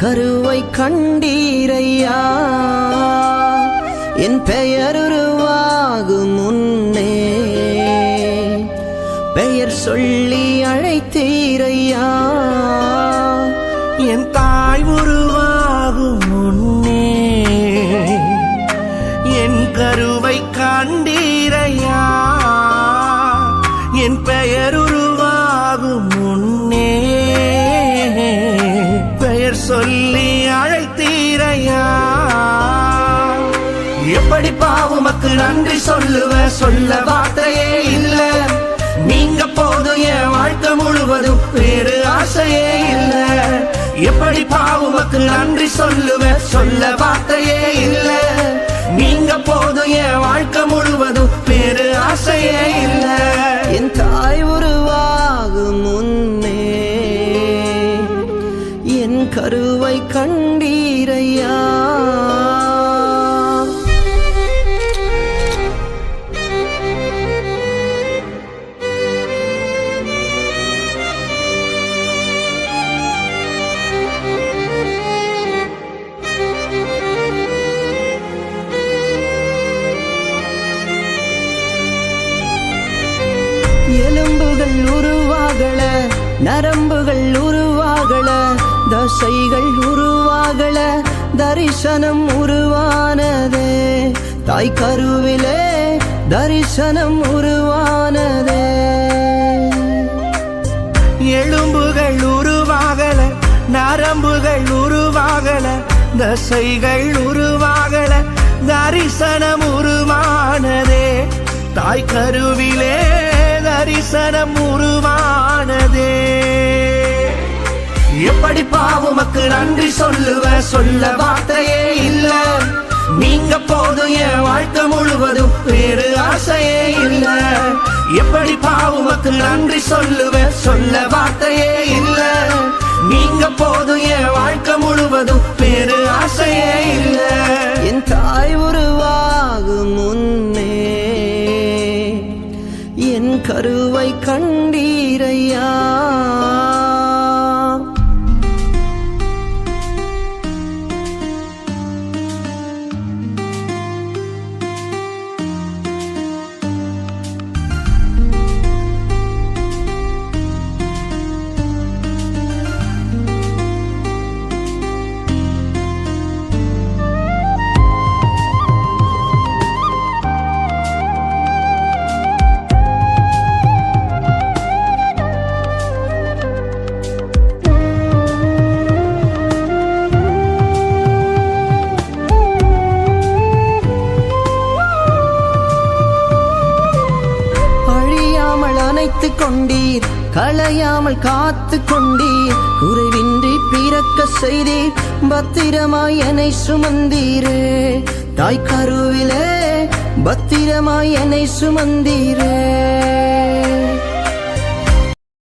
கருவை கண்டீரையா என் பெயர் உருவாகும் முன்னே பெயர் சொல்லி அழைத்தீரையா என் தாய் உருவாகும் முன்னே என் கருவை கண்டீரையா என் பெயர் உருவாகும் முன்னே பெயர் சொல்லி அழைத்தீரையா எப்படி பாவுமக்கு நன்றி சொல்ல வார்த்தையே இல்ல நீங்க போதும் என் வாழ்க்கை முழுவதும் வேறு ஆசையே இல்ல எப்படி பாவுமக்கு நன்றி சொல்ல வார்த்தையே இல்ல நீங்க போதும் என் வாழ்க்கை முழுவதும் வேறு ஆசையே இல்ல என் தாய் உருவாகும் முன்னே என் கருவை கண்டீரையா எலும்புகள் உருவாகல நரம்புகள் உருவாகல தசைகள் உருவாகல தரிசனம் உருவானதே தாய் கருவிலே தரிசனம் உருவானதே எலும்புகள் உருவாகல நரம்புகள் உருவாகல தசைகள் உருவாகல தரிசனம் உருவானதே தாய் கருவிலே தரிசனம் உருவானதே எப்படி பாவுமக்கு நன்றி சொல்ல வார்த்தையே இல்ல நீங்க போதும் என் வாழ்க்கை முழுவதும் வேறு ஆசையே இல்ல எப்படி பாவுமக்கு நன்றி சொல்ல வார்த்தையே இல்ல நீங்க போதும் என் வாழ்க்கை முழுவதும் வேறு ஆசையே இல்ல என் தாய் உருவாகும் முன்னே என் கருவை கண்டீரையா அணைத்துக் கொண்டீர் களையாமல் காத்து கொண்டீர் குறைவின்றி பிறக்க செய்தீர் பத்திரமாய் என்னை சுமந்தீரே தாய் கருவிலே பத்திரமாய் என்னை சுமந்தீரே